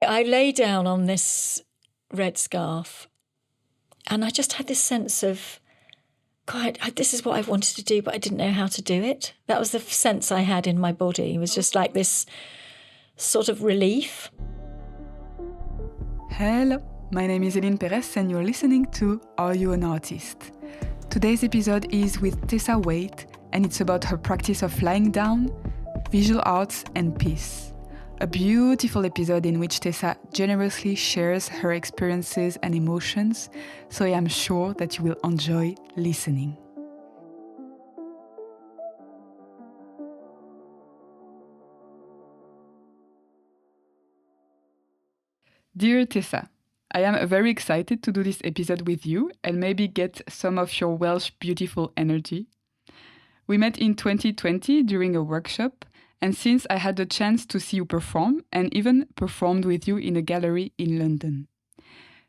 I lay down on this red scarf and I just had this sense of, God, this is what I wanted to do, but I didn't know how to do it. That was the sense I had in my body. It was just like this sort of relief. Hello, my name is Eline Perez and you're listening to Are You an Artist? Today's episode is with Tessa Waite and it's about her practice of lying down, visual arts and peace. A beautiful episode in which Tessa generously shares her experiences and emotions, so I am sure that you will enjoy listening. Dear Tessa, I am very excited to do this episode with you and maybe get some of your Welsh beautiful energy. We met in 2020 during a workshop, and since I had the chance to see you perform and even performed with you in a gallery in London.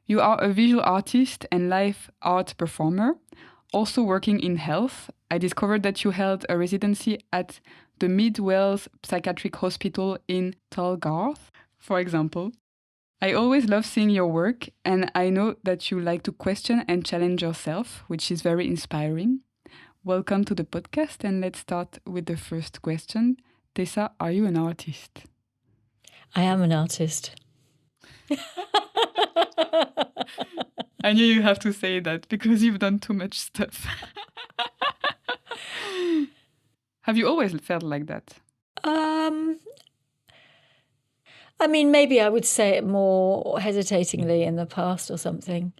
You are a visual artist and live art performer, also working in health. I discovered that you held a residency at the Mid Wales Psychiatric Hospital in Talgarth, for example. I always love seeing your work, and I know that you like to question and challenge yourself, which is very inspiring. Welcome to the podcast, and let's start with the first question. Tessa, are you an artist? I am an artist. I knew you have to say that because you've done too much stuff. Have you always felt like that? I mean, maybe I would say it more hesitatingly in the past or something.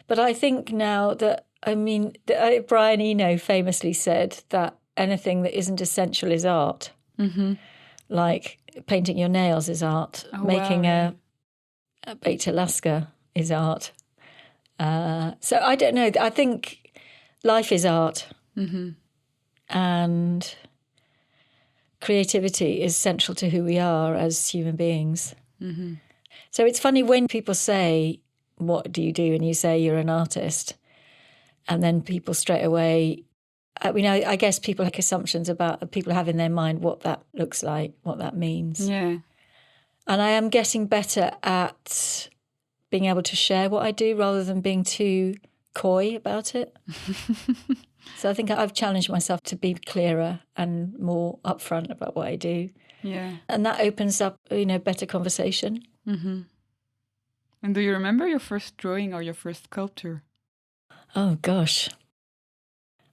But I think now that, Brian Eno famously said that anything that isn't essential is art. Mm-hmm. Like painting your nails is art. Making a baked Alaska is art. So I don't know. I think life is art. Mm-hmm. And creativity is central to who we are as human beings. Mm-hmm. So it's funny when people say, what do you do? And you say you're an artist. And then people straight away, I guess people make assumptions about people have in their mind what that looks like, what that means. Yeah. And I am getting better at being able to share what I do rather than being too coy about it. So I think I've challenged myself to be clearer and more upfront about what I do. Yeah. And that opens up, better conversation. Mm-hmm. And do you remember your first drawing or your first sculpture? Oh, gosh.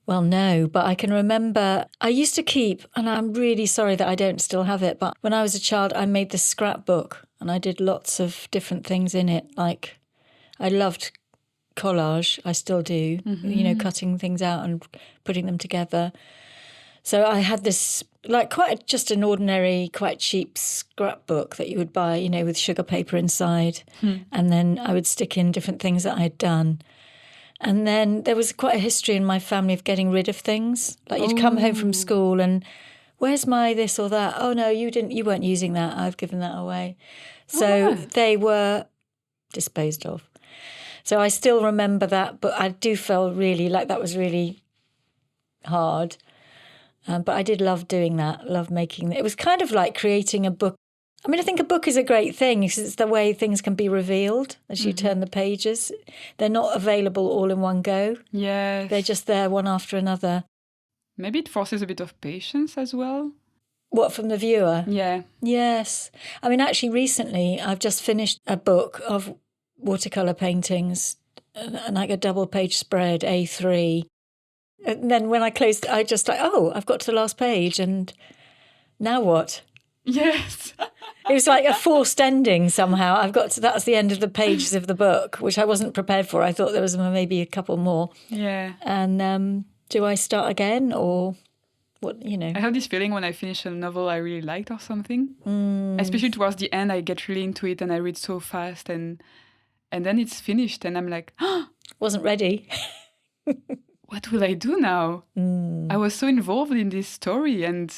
Well, no, but I can remember I used to keep, and I'm really sorry that I don't still have it, but when I was a child, I made this scrapbook and I did lots of different things in it. Like I loved collage, I still do, cutting things out and putting them together. So I had this, like just an ordinary, quite cheap scrapbook that you would buy, with sugar paper inside. And then I would stick in different things that I'd done. And then there was quite a history in my family of getting rid of things. Like you'd come home from school and, where's my this or that? Oh, no, you weren't using that. I've given that away. So they were disposed of. So I still remember that, but I do feel really like that was really hard. But I did love doing that, love making it. It was kind of like creating a book. I mean, I think a book is a great thing because it's the way things can be revealed as you turn the pages. They're not available all in one go. Yes. They're just there one after another. Maybe it forces a bit of patience as well. What, from the viewer? Yeah. Yes. I mean, actually, recently, I've just finished a book of watercolour paintings, like a double-page spread, A3. And then when I closed, I just like, I've got to the last page, and now what? Yes. It was like a forced ending somehow. That's the end of the pages of the book, which I wasn't prepared for. I thought there was maybe a couple more. Yeah. And do I start again or what, I have this feeling when I finish a novel I really liked or something. Especially towards the end, I get really into it and I read so fast and then it's finished and I'm like, wasn't ready. What will I do now? I was so involved in this story and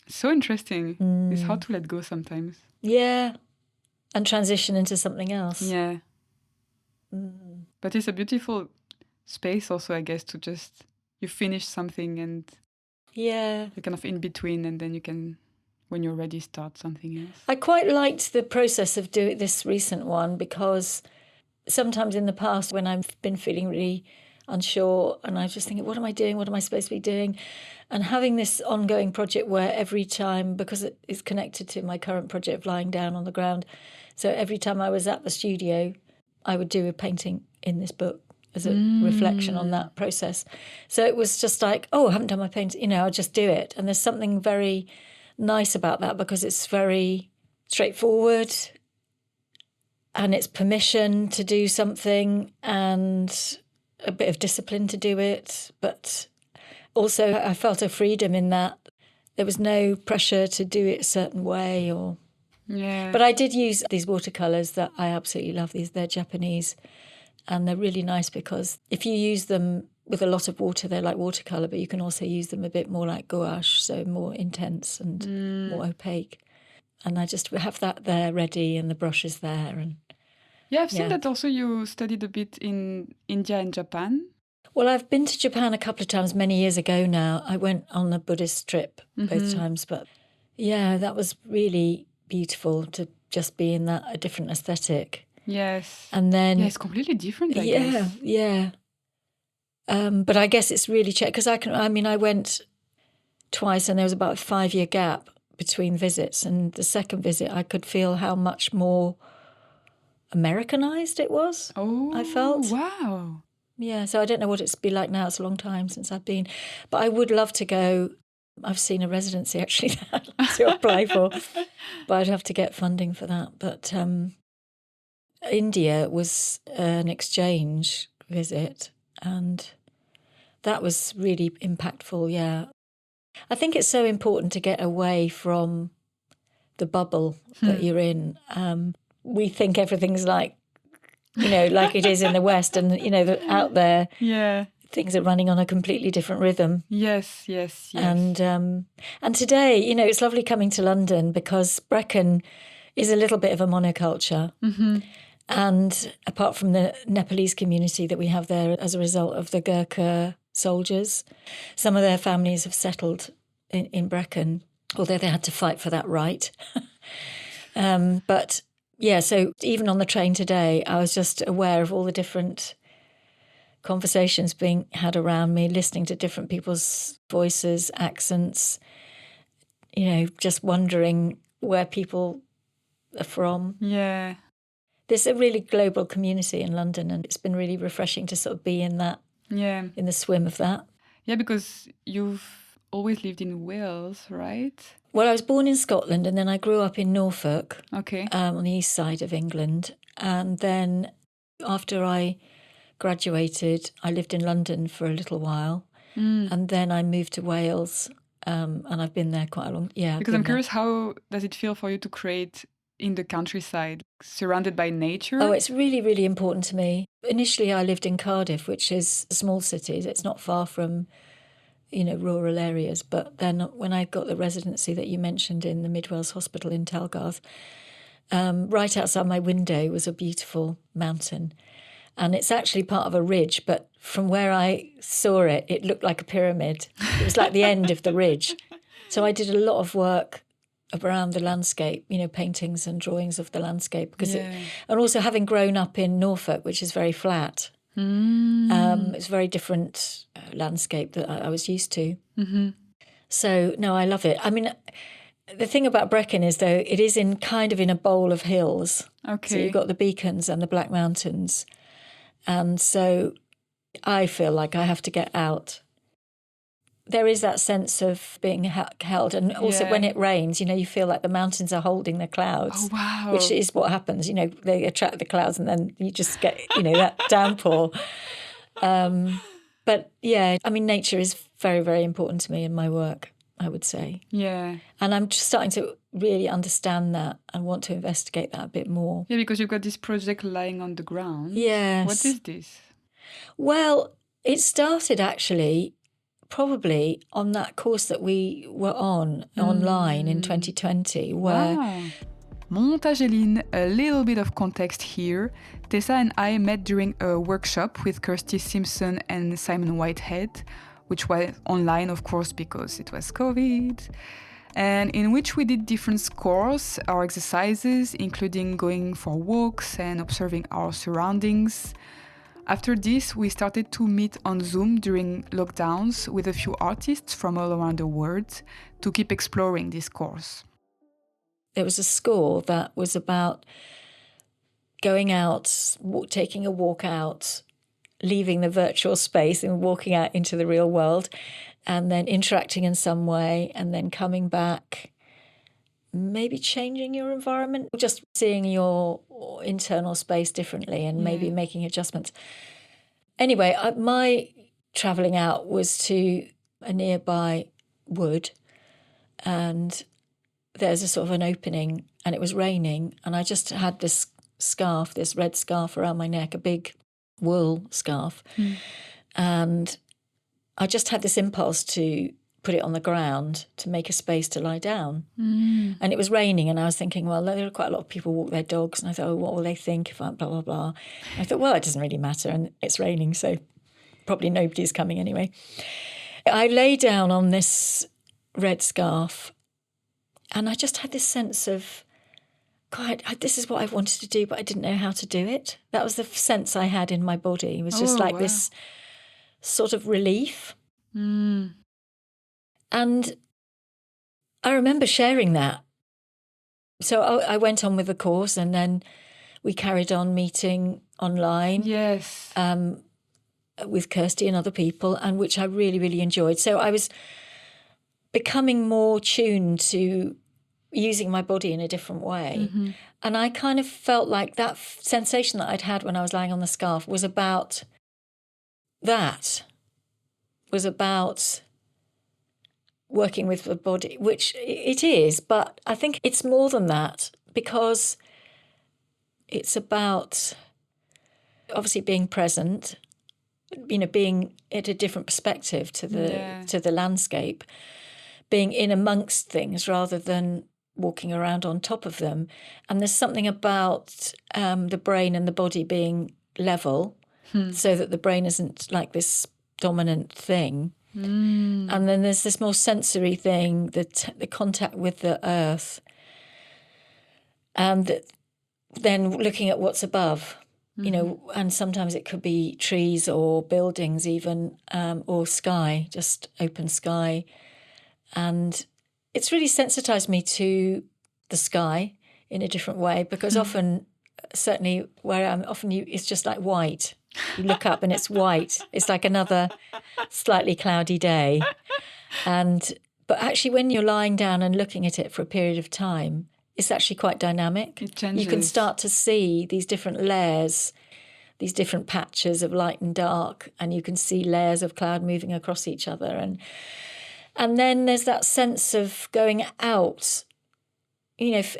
so interesting. It's hard to let go sometimes. Yeah. And transition into something else. Yeah. But it's a beautiful space also, I guess, to just, you finish something and you're kind of in between and then you can, when you're ready, start something else? I quite liked the process of doing this recent one because sometimes in the past when I've been feeling really unsure and I was just thinking, what am I doing? What am I supposed to be doing? And having this ongoing project where every time, because it is connected to my current project of lying down on the ground, so every time I was at the studio, I would do a painting in this book as a reflection on that process. So it was just like, oh, I haven't done my painting, I'll just do it. And there's something very nice about that because it's very straightforward and it's permission to do something and a bit of discipline to do it. But also I felt a freedom in that there was no pressure to do it a certain way or... Yeah. But I did use these watercolours that I absolutely love. They're Japanese and they're really nice because if you use them with a lot of water, they're like watercolour, but you can also use them a bit more like gouache, so more intense and more opaque. And I just have that there ready and the brush is there. And yeah, I've seen that also you studied a bit in India and Japan. Well, I've been to Japan a couple of times many years ago now. I went on a Buddhist trip both times, but yeah, that was really beautiful to just be in a different aesthetic. Yes. And then... Yeah, it's completely different, I guess. Yeah. But I guess it's really because I went twice and there was about a 5-year gap between visits. And the second visit, I could feel how much more Americanized it was. I felt. Wow. Yeah, so I don't know what it's be like now. It's a long time since I've been. But I would love to go. I've seen a residency actually that I'd like to apply for. But I'd have to get funding for that. But India was an exchange visit and that was really impactful, yeah. I think it's so important to get away from the bubble that you're in. We think everything's like it is in the West and, out there, things are running on a completely different rhythm. Yes. And today, it's lovely coming to London because Brecon is a little bit of a monoculture. Mm-hmm. And apart from the Nepalese community that we have there as a result of the Gurkha soldiers, some of their families have settled in Brecon, although they had to fight for that right. But yeah, so even on the train today, I was just aware of all the different conversations being had around me, listening to different people's voices, accents, just wondering where people are from. Yeah. There's a really global community in London and it's been really refreshing to sort of be in that, in the swim of that. Yeah, because you've always lived in Wales, right? Well, I was born in Scotland and then I grew up in Norfolk, okay, on the east side of England. And then after I graduated, I lived in London for a little while and then I moved to Wales and I've been there quite a long... Yeah. Because I'm curious, how does it feel for you to create in the countryside, surrounded by nature? Oh, it's really, really important to me. Initially, I lived in Cardiff, which is a small city. It's not far from, rural areas. But then when I got the residency that you mentioned in the Mid Wales Hospital in Telgarth, right outside my window was a beautiful mountain. And it's actually part of a ridge, but from where I saw it, it looked like a pyramid. It was like the end of the ridge. So I did a lot of work around the landscape, paintings and drawings of the landscape. And also having grown up in Norfolk, which is very flat, it's a very different landscape that I was used to. Mm-hmm. So, no, I love it. I mean, the thing about Brecon is, though, it is in a bowl of hills. Okay. So you've got the Beacons and the Black Mountains. And so I feel like I have to get out. There is that sense of being held. And also when it rains, you feel like the mountains are holding the clouds. Oh, wow. Which is what happens. They attract the clouds and then you just get, that downpour. But yeah, I mean, nature is very, very important to me in my work, I would say. Yeah. And I'm just starting to really understand that and want to investigate that a bit more. Yeah, because you've got this project lying on the ground. Yes. What is this? Well, it started actually probably on that course that we were on online in 2020 where... Wow. Mon Angeline, a little bit of context here. Tessa and I met during a workshop with Kirsty Simpson and Simon Whitehead, which was online, of course, because it was COVID. and in which we did different scores or exercises, including going for walks and observing our surroundings. After this, we started to meet on Zoom during lockdowns with a few artists from all around the world to keep exploring this course. There was a score that was about going out, taking a walk out, leaving the virtual space and walking out into the real world, and then interacting in some way, and then coming back, maybe changing your environment, just seeing your internal space differently and maybe making adjustments. Anyway, my travelling out was to a nearby wood, and there's a sort of an opening, and it was raining, and I just had this scarf, this red scarf around my neck, a big wool scarf, and I just had this impulse to put it on the ground to make a space to lie down. And it was raining, and I was thinking, well, there are quite a lot of people walk their dogs, and I thought, oh, what will they think if I blah, blah, blah. And I thought, well, it doesn't really matter, and it's raining, so probably nobody's coming anyway. I lay down on this red scarf, and I just had this sense of, God, this is what I wanted to do, but I didn't know how to do it. That was the sense I had in my body. It was just this sort of relief. And I remember sharing that. So I went on with the course, and then we carried on meeting online. Yes. With Kirsty and other people, and which I really, really enjoyed. So I was becoming more tuned to using my body in a different way. And I kind of felt like that sensation that I'd had when I was lying on the scarf was about that, was about working with the body, which it is, but I think it's more than that, because it's about obviously being present, being at a different perspective to the landscape, being in amongst things rather than walking around on top of them. And there's something about the brain and the body being level, so that the brain isn't like this dominant thing. And then there's this more sensory thing, the contact with the earth, and then looking at what's above. And sometimes it could be trees or buildings even, or sky, just open sky. And it's really sensitized me to the sky in a different way, because often, certainly where I'm often, it's just like white. You look up and it's white. It's like another slightly cloudy day. But actually when you're lying down and looking at it for a period of time, it's actually quite dynamic. It changes. You can start to see these different layers, these different patches of light and dark, and you can see layers of cloud moving across each other. And then there's that sense of going out,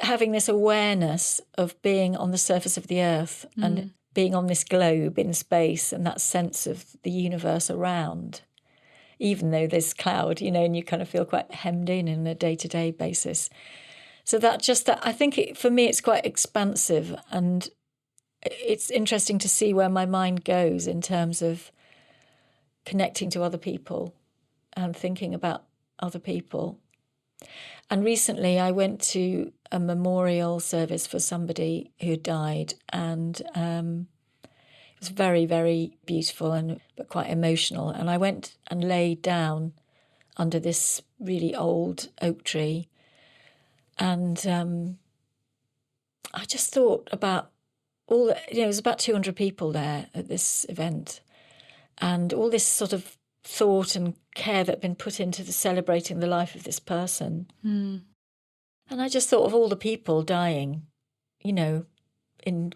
having this awareness of being on the surface of the earth and being on this globe in space, and that sense of the universe around, even though there's cloud, and you kind of feel quite hemmed in a day-to-day basis. So I think for me it's quite expansive, and it's interesting to see where my mind goes in terms of connecting to other people and thinking about other people. And recently I went to a memorial service for somebody who died, and it was very, very beautiful but quite emotional. And I went and laid down under this really old oak tree. And I just thought about there was about 200 people there at this event, and all this sort of thought and care that had been put into celebrating the life of this person. And I just thought of all the people dying, in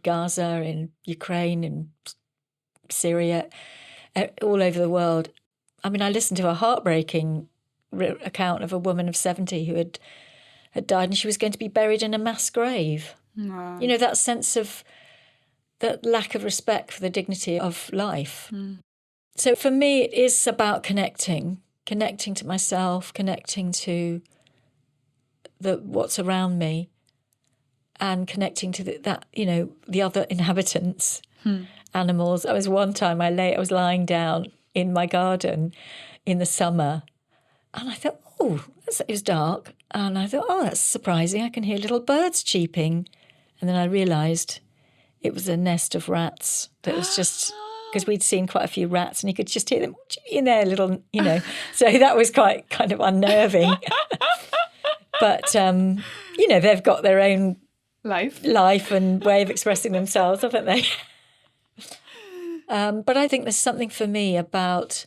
Gaza, in Ukraine, in Syria, all over the world. I mean, I listened to a heartbreaking account of a woman of 70 who had died, and she was going to be buried in a mass grave. Wow. That sense of that lack of respect for the dignity of life. So for me, it is about connecting to myself, connecting to what's around me, and connecting to the other inhabitants, animals. I was one time I was lying down in my garden in the summer, and I thought, it was dark. And I thought, oh, that's surprising. I can hear little birds cheeping. And then I realised it was a nest of rats that was just, because we'd seen quite a few rats and you could just hear them in their little, so that was quite kind of unnerving. But, they've got their own life and way of expressing themselves, haven't they? But I think there's something for me about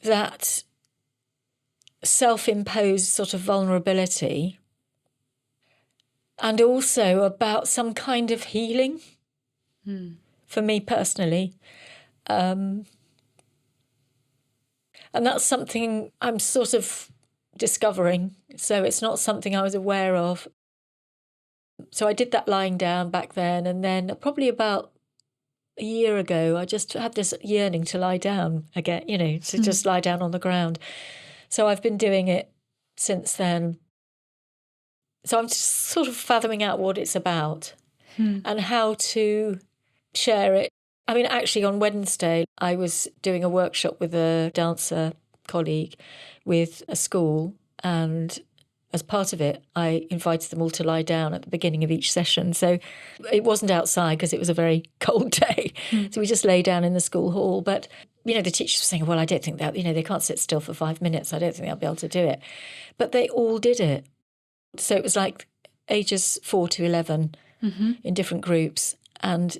that self-imposed sort of vulnerability, and also about some kind of healing for me personally. And that's something I'm sort of discovering. So it's not something I was aware of. So I did that lying down back then. And then probably about a year ago, I just had this yearning to lie down again, to just lie down on the ground. So I've been doing it since then. So I'm just sort of fathoming out what it's about and how to share it. I mean, actually on Wednesday, I was doing a workshop with a dancer colleague with a school, and as part of it, I invited them all to lie down at the beginning of each session. So it wasn't outside because it was a very cold day. So we just lay down in the school hall. But, the teachers were saying, well, I don't think that, they can't sit still for 5 minutes. I don't think they'll be able to do it. But they all did it. So it was like ages 4 to 11 in different groups. And,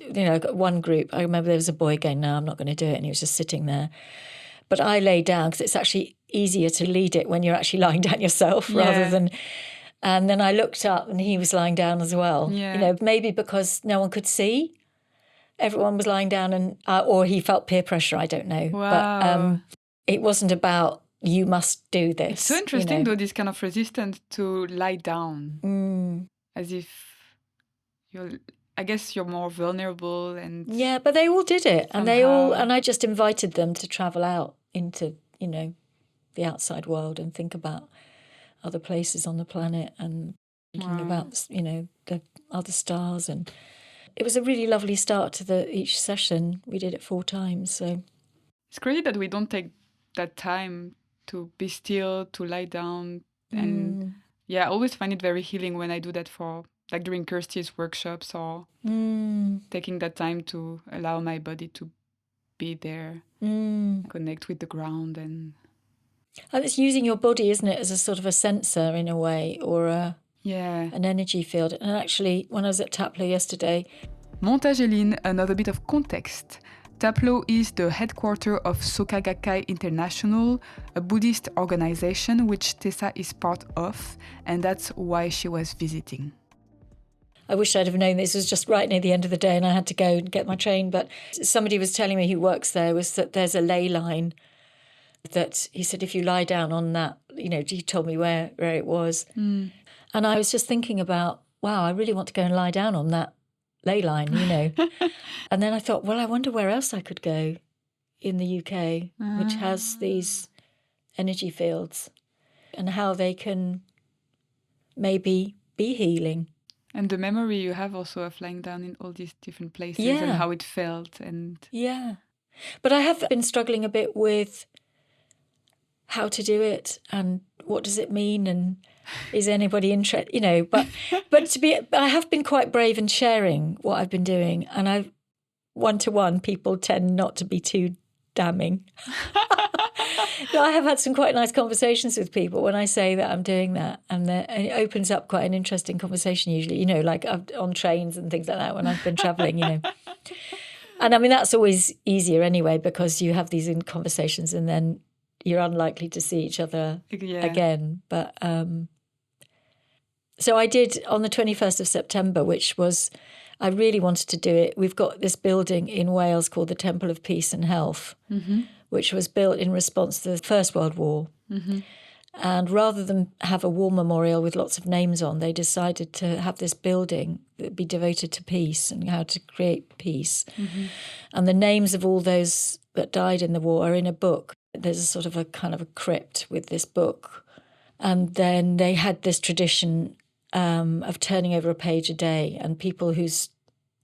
one group, I remember there was a boy going, no, I'm not going to do it. And he was just sitting there. But I lay down because it's actually easier to lead it when you're actually lying down yourself rather than... And then I looked up and he was lying down as well. Yeah. Maybe because no one could see. Everyone was lying down and or he felt peer pressure, I don't know. Wow. But it wasn't about you must do this. It's so interesting though, this kind of resistance to lie down. As if I guess you're more vulnerable and... Yeah, but they all did it. Somehow. And I just invited them to travel out into, the outside world and think about other places on the planet and thinking about, the other stars. And it was a really lovely start to each session. We did it 4 times, so... It's crazy that we don't take that time to be still, to lie down. And I always find it very healing when I do that for... like during Kirsty's workshops or taking that time to allow my body to be there, connect with the ground. And it's using your body, isn't it, as a sort of a sensor in a way, or an energy field. And actually, when I was at Taplo yesterday... Montageline, another bit of context. Taplo is the headquarters of Soka Gakkai International, a Buddhist organization which Tessa is part of, and that's why she was visiting. I wish I'd have known this was just right near the end of the day and I had to go and get my train. But somebody was telling me who works there was that there's a ley line that he said, if you lie down on that, he told me where it was. And I was just thinking about, wow, I really want to go and lie down on that ley line, And then I thought, well, I wonder where else I could go in the UK, which has these energy fields and how they can maybe be healing. And the memory you have also of lying down in all these different places and how it felt. Yeah. But I have been struggling a bit with how to do it and what does it mean and is anybody interested, but I have been quite brave in sharing what I've been doing. And one-to-one, people tend not to be too damning. I have had some quite nice conversations with people when I say that I'm doing that, and it opens up quite an interesting conversation usually, like on trains and things like that when I've been travelling, And I mean, that's always easier anyway because you have these conversations and then you're unlikely to see each other again. But so I did on the 21st of September, which was, I really wanted to do it. We've got this building in Wales called the Temple of Peace and Health, which was built in response to the First World War. And rather than have a war memorial with lots of names on, they decided to have this building that would be devoted to peace and how to create peace. And the names of all those that died in the war are in a book. There's a sort of a kind of a crypt with this book. And then they had this tradition of turning over a page a day, and people whose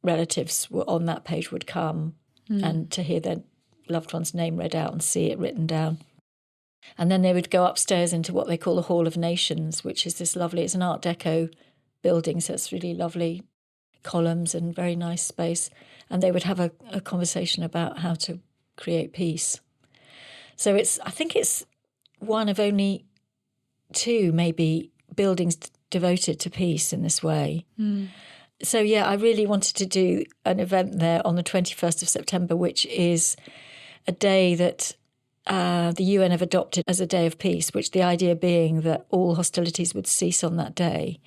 relatives were on that page would come and to hear their loved one's name read out and see it written down. And then they would go upstairs into what they call the Hall of Nations, which is this lovely, it's an Art Deco building, so it's really lovely columns and very nice space. And they would have a conversation about how to create peace. So I think it's one of only two maybe buildings devoted to peace in this way. So yeah, I really wanted to do an event there on the 21st of September, which is a day that the UN have adopted as a day of peace, which the idea being that all hostilities would cease on that day,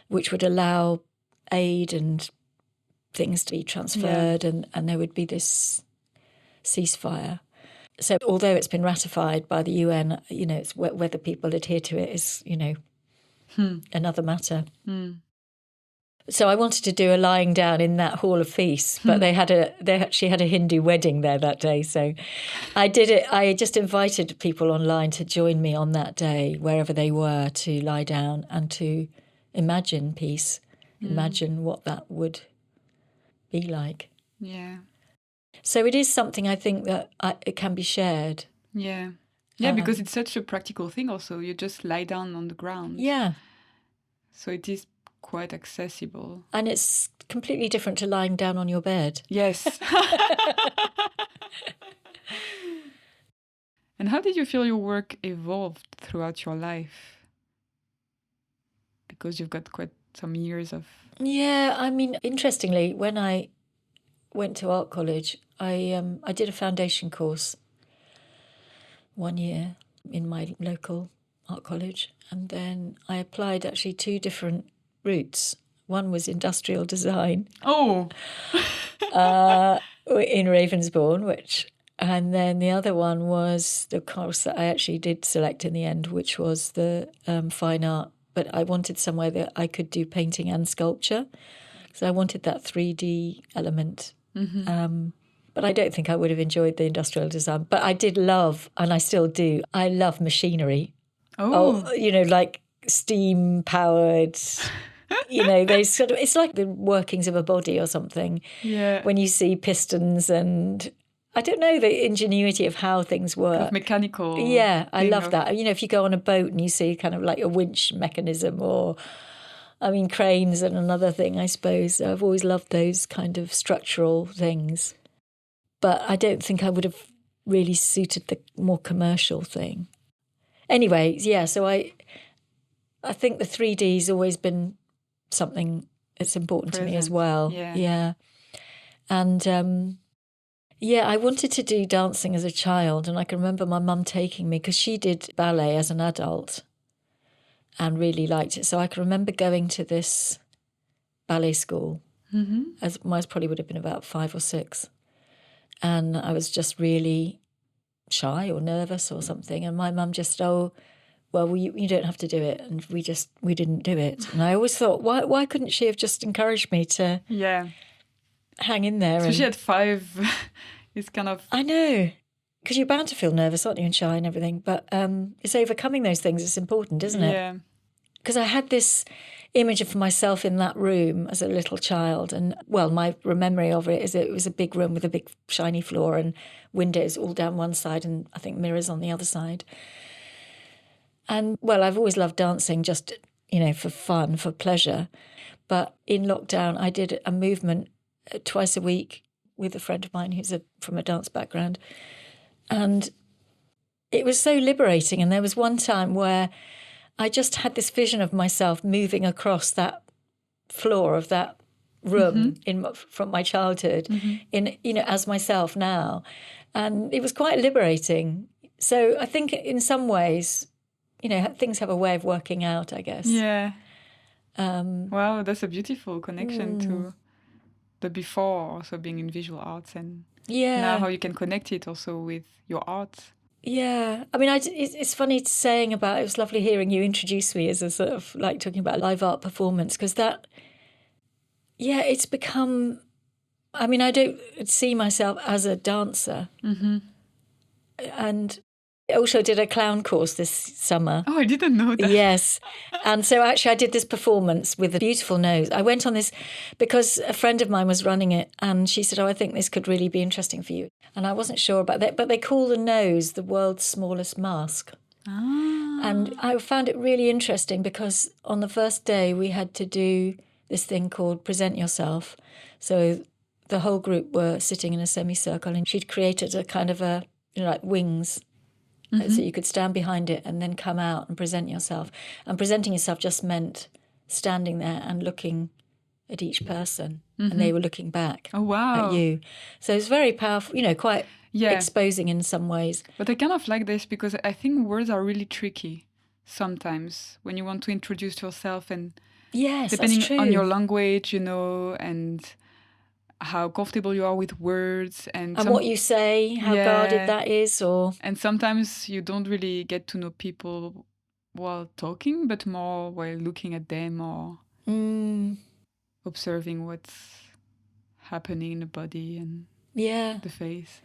which would allow aid and things to be transferred, and there would be this ceasefire. So although it's been ratified by the UN, it's whether people adhere to it is, another matter. So I wanted to do a lying down in that Hall of Peace, but they actually had a Hindu wedding there that day. So I did it. I just invited people online to join me on that day, wherever they were, to lie down and to imagine peace, imagine what that would be like. Yeah. So it is something I think that it can be shared. Yeah. Yeah, because it's such a practical thing also. You just lie down on the ground. Yeah. So it is quite accessible. And it's completely different to lying down on your bed. Yes. And how did you feel your work evolved throughout your life? Because you've got quite some years of... Yeah, I mean, interestingly, when I went to art college, I did a foundation course 1 year in my local art college, and then I applied actually 2 different routes. One was industrial design. Oh! In Ravensbourne, and then the other one was the course that I actually did select in the end, which was the fine art. But I wanted somewhere that I could do painting and sculpture. So I wanted that 3D element. But I don't think I would have enjoyed the industrial design. But I did love, and I still do, I love machinery. Oh. Like steam-powered... they sort of, it's like the workings of a body or something. Yeah. When you see pistons and, I don't know, the ingenuity of how things work. Kind of mechanical. Yeah, I love that. If you go on a boat and you see kind of like a winch mechanism or, cranes and another thing, I suppose. I've always loved those kind of structural things. But I don't think I would have really suited the more commercial thing. Anyway, yeah, so I think the 3D's always been something that's important to me as well. Yeah. And I wanted to do dancing as a child, and I can remember my mum taking me, because she did ballet as an adult and really liked it. So I can remember going to this ballet school, as I probably would have been about 5 or 6, and I was just really shy or nervous or something, and my mum just said, well, you don't have to do it. And we didn't do it. And I always thought, why couldn't she have just encouraged me to hang in there? Especially at 5, it's kind of... I know, because you're bound to feel nervous, aren't you, and shy and everything. But it's overcoming those things that's important, isn't it? Yeah. Because I had this image of myself in that room as a little child. And, well, my memory of it is it was a big room with a big shiny floor and windows all down one side and I think mirrors on the other side. And, well, I've always loved dancing just, for fun, for pleasure. But in lockdown, I did a movement twice a week with a friend of mine who's from a dance background. And it was so liberating. And there was one time where I just had this vision of myself moving across that floor of that room from my childhood as myself now. And it was quite liberating. So I think in some ways... things have a way of working out, I guess. Yeah. Wow, that's a beautiful connection to the before, also being in visual arts, and now how you can connect it also with your art. Yeah. It's funny saying about, it was lovely hearing you introduce me as a sort of like talking about live art performance, because that, it's become, I don't see myself as a dancer. And also did a clown course this summer. Oh, I didn't know that. Yes. And so actually I did this performance with a beautiful nose. I went on this because a friend of mine was running it and she said, I think this could really be interesting for you. And I wasn't sure about that, but they call the nose the world's smallest mask. Ah. And I found it really interesting because on the first day we had to do this thing called Present Yourself. So the whole group were sitting in a semicircle and she'd created a kind of a, like wings. So you could stand behind it and then come out and present yourself. And presenting yourself just meant standing there and looking at each person and they were looking back at you. So it's very powerful, quite exposing in some ways. But I kind of like this because I think words are really tricky sometimes when you want to introduce yourself and depending that's true. on your language, and how comfortable you are with words and what you say, how guarded that is, and sometimes you don't really get to know people while talking, but more while looking at them or observing what's happening in the body and the face.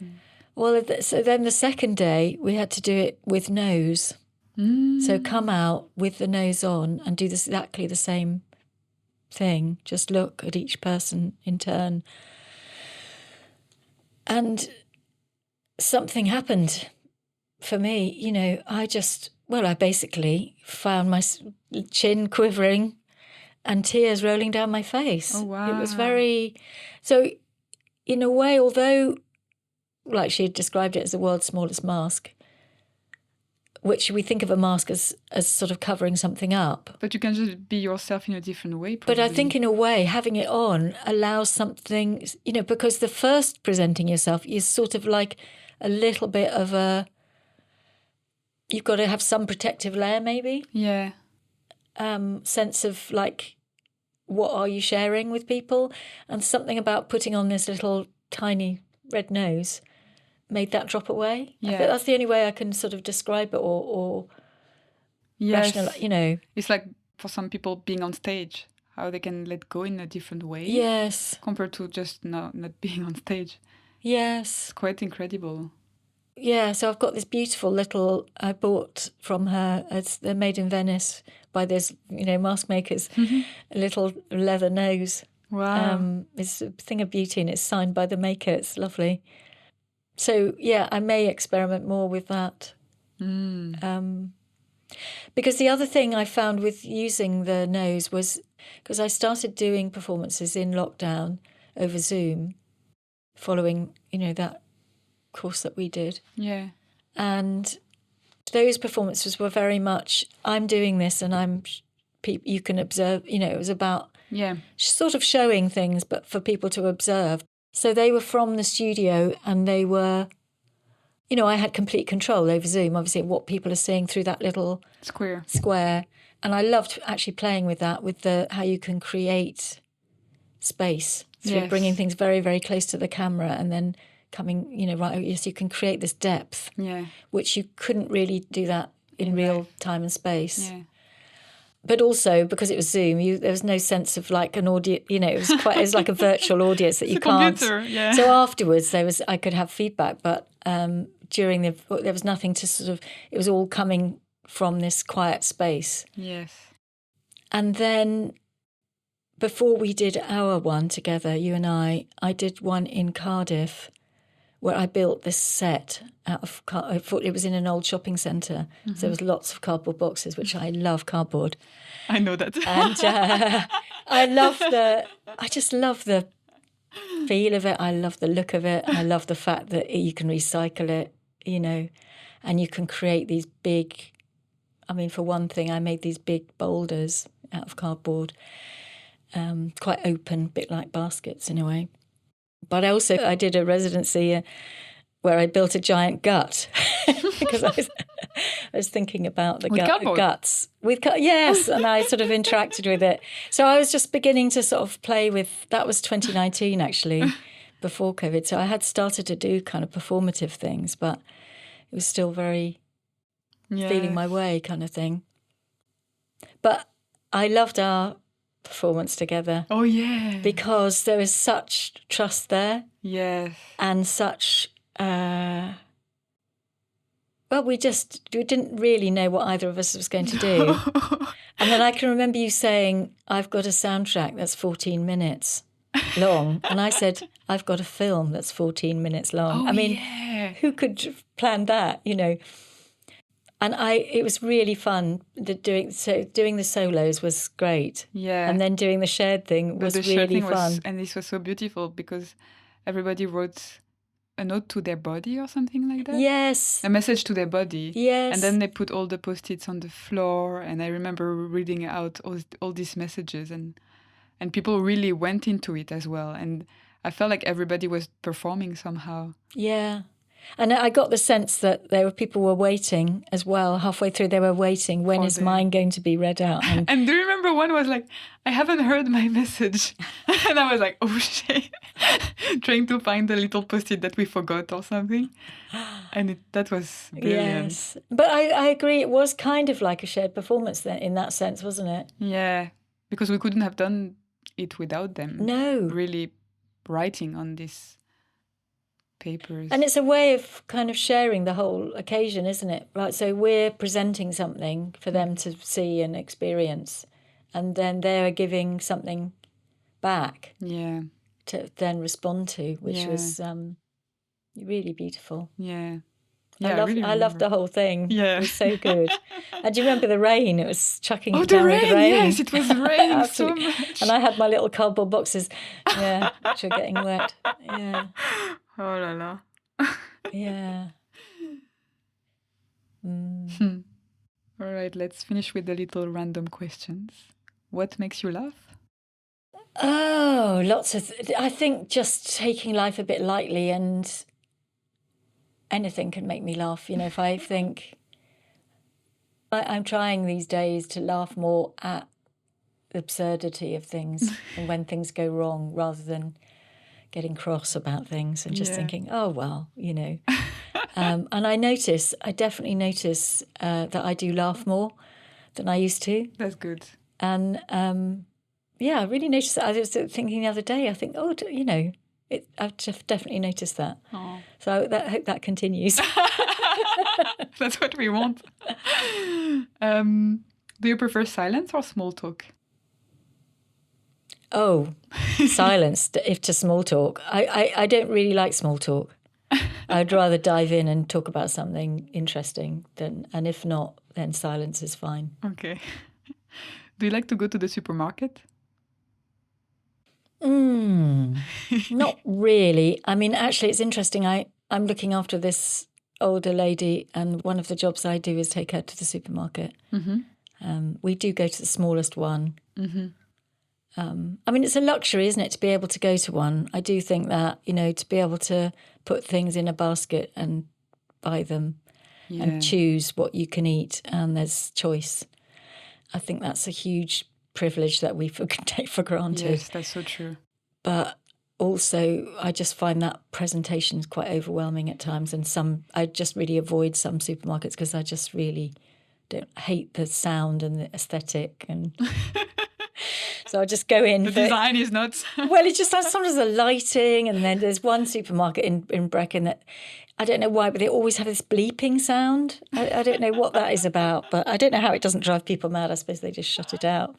Well, so then the second day we had to do it with nose. So come out with the nose on and do exactly the same thing. Just look at each person in turn. And something happened for me, I basically found my chin quivering and tears rolling down my face. Oh, wow. It was so in a way, although, like she had described it as the world's smallest mask, which we think of a mask as sort of covering something up. But you can just be yourself in a different way, probably. But I think in a way, having it on allows something, because the first presenting yourself is sort of like a little bit of you've got to have some protective layer maybe. Yeah. Sense of like, what are you sharing with people? And something about putting on this little tiny red nose made that drop away. Yeah. I think that's the only way I can sort of describe it or rational, It's like for some people being on stage, how they can let go in a different way. Yes. Compared to just not being on stage. Yes. It's quite incredible. Yeah, so I've got this beautiful little, I bought from her, they're made in Venice by those, mask makers, a little leather nose. Wow. It's a thing of beauty and it's signed by the maker. It's lovely. So, yeah, I may experiment more with that. Because the other thing I found with using the nose was, because I started doing performances in lockdown over Zoom, following, that course that we did. Yeah. And those performances were very much, I'm doing this and you can observe, it was about sort of showing things, but for people to observe. So they were from the studio and they were, I had complete control over Zoom, obviously, what people are seeing through that little square. And I loved actually playing with that, with how you can create space through bringing things very, very close to the camera and then coming, you can create this depth, which you couldn't really do that in real time and space. Yeah. But also, because it was Zoom, there was no sense of like an audience, it was like a virtual audience that you can't. Computer, yeah. So afterwards, I could have feedback, but during there was nothing to sort of, it was all coming from this quiet space. Yes. And then before we did our one together, you and I did one in Cardiff where I built this set out of it was in an old shopping centre. So there was lots of cardboard boxes, which I love cardboard. I know that. And I just love the feel of it. I love the look of it. I love the fact that you can recycle it, and you can create these big, for one thing, I made these big boulders out of cardboard, quite open, bit like baskets in a way. But I did a residency where I built a giant gut because I was thinking about the guts. Yes, and I sort of interacted with it. So I was just beginning to sort of play with, that was 2019 actually, before COVID. So I had started to do kind of performative things, but it was still very feeling my way kind of thing. But I loved our performance together. Oh, yeah. Because there is such trust there. Yes. And such, Well, we didn't really know what either of us was going to do. And then I can remember you saying, I've got a soundtrack that's 14 minutes long. And I said, I've got a film that's 14 minutes long. Oh, I mean, yeah. who could plan that, you know? And it was really fun. Doing the solos was great. Yeah. And then doing the shared thing was really fun. And this was so beautiful because everybody wrote a note to their body or something like that. Yes. A message to their body. Yes. And then they put all the post-its on the floor. And I remember reading out all these messages, and people really went into it as well. And I felt like everybody was performing somehow. Yeah. And I got the sense that people were waiting as well. Halfway through, they were waiting. When is mine going to be read out? And do you remember one was like, I haven't heard my message. And I was like, oh shit. Trying to find the little post-it that we forgot or something. And that was brilliant. Yes. But I agree. It was kind of like a shared performance then, in that sense, wasn't it? Yeah. Because we couldn't have done it without them. No. Really writing on these papers. And it's a way of kind of sharing the whole occasion, isn't it? Right. So we're presenting something for them to see and experience, and then they're giving something back. Yeah. To then respond to, which was really beautiful. Yeah. I loved the whole thing. Yeah. It was so good. And do you remember the rain? It was chucking it down the rain, with rain. Yes, it was raining so much. And I had my little cardboard boxes, which were getting wet. Yeah. Oh la la. Yeah. All right, let's finish with the little random questions. What makes you laugh? Oh, lots of... I think just taking life a bit lightly, and anything can make me laugh. You know, if I think... I'm trying these days to laugh more at the absurdity of things and when things go wrong, rather than getting cross about things and just thinking, oh, well, you know. And I definitely notice that I do laugh more than I used to. That's good. And I really noticed that. I was thinking the other day, I think, you know, I've definitely noticed that. Aww. So I hope that continues. That's what we want. Do you prefer silence or small talk? Oh, silence if to small talk. I don't really like small talk. I'd rather dive in and talk about something interesting and if not, then silence is fine. Okay. Do you like to go to the supermarket? Not really. I mean, actually, it's interesting. I'm looking after this older lady, and one of the jobs I do is take her to the supermarket. Mm-hmm. We do go to the smallest one. Mm-hmm. I mean, it's a luxury, isn't it, to be able to go to one? I do think that, you know, to be able to put things in a basket and buy them and choose what you can eat, and there's choice. I think that's a huge privilege that we take for granted. Yes, that's so true. But also, I just find that presentation is quite overwhelming at times, and I just really avoid some supermarkets because I just really hate the sound and the aesthetic, and so I just go in. The design is not. Well, it's just sometimes the lighting, and then there's one supermarket in Brecon that I don't know why, but they always have this bleeping sound. I don't know what that is about, but I don't know how it doesn't drive people mad. I suppose they just shut it out.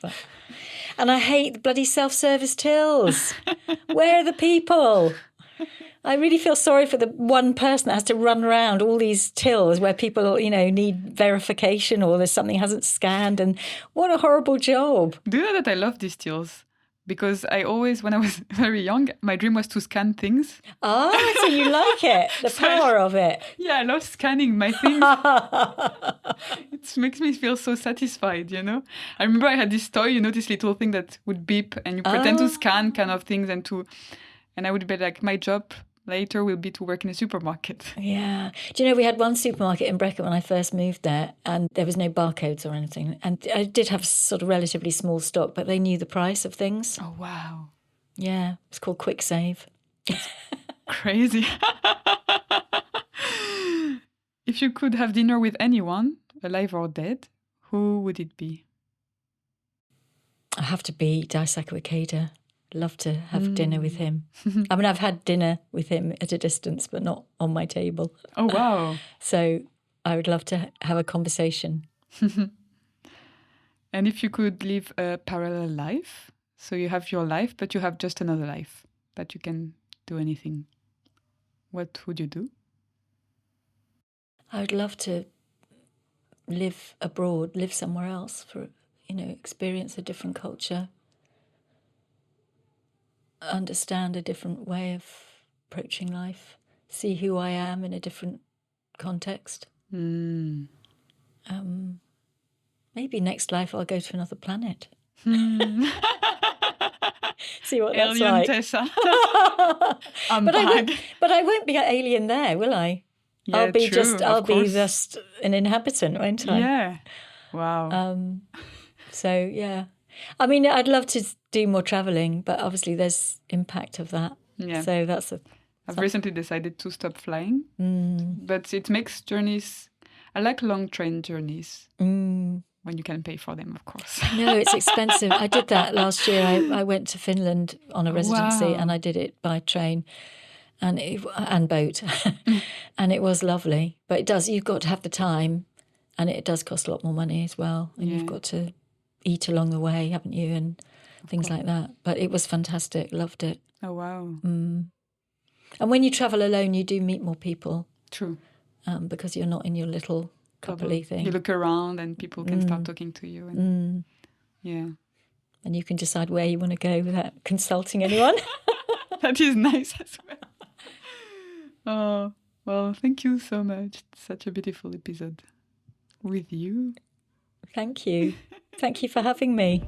And I hate the bloody self-service tills. Where are the people? I really feel sorry for the one person that has to run around all these tills where people, you know, need verification or there's something hasn't scanned. And what a horrible job. Do you know that I love these tills? Because I always, when I was very young, my dream was to scan things. Oh, so you like it, the power of it. Yeah, I love scanning my things. It makes me feel so satisfied, you know? I remember I had this toy, you know, this little thing that would beep and you pretend to scan kind of things and I would be like, my job later will be to work in a supermarket. Yeah. Do you know, we had one supermarket in Brecon when I first moved there, and there was no barcodes or anything. And I did have sort of relatively small stock, but they knew the price of things. Oh, wow. Yeah. It's called Quick Save. Crazy. If you could have dinner with anyone, alive or dead, who would it be? I have to be Daisaku Ikeda. Love to have dinner with him. I mean, I've had dinner with him at a distance, but not on my table. Oh, wow. So, I would love to have a conversation. And if you could live a parallel life, so you have your life, but you have just another life, but you can do anything, what would you do? I would love to live abroad, live somewhere else for, experience a different culture, understand a different way of approaching life, see who I am in a different context. Maybe next life I'll go to another planet. See what that's Alien like. Tessa. But I won't be an alien there, will I? Yeah, I'll be true, I'll of be course. just an inhabitant, won't I? Yeah. Wow. So yeah, I mean, I'd love to do more traveling, but obviously there's impact of that. Yeah. So that's I've recently decided to stop flying, but it makes journeys. I like long train journeys when you can pay for them, of course. No, it's expensive. I did that last year. I went to Finland on a residency, Wow. and I did it by train and boat, and it was lovely. But you've got to have the time, and it does cost a lot more money as well. And you've got to eat along the way, haven't you, and things like that. But it was fantastic. Loved it. Oh, wow. And when you travel alone, you do meet more people. True. Because you're not in your little coupley thing. You look around and people can start talking to you. And, yeah. And you can decide where you want to go without consulting anyone. That is nice as well. Oh, well, thank you so much. Such a beautiful episode with you. Thank you. Thank you for having me.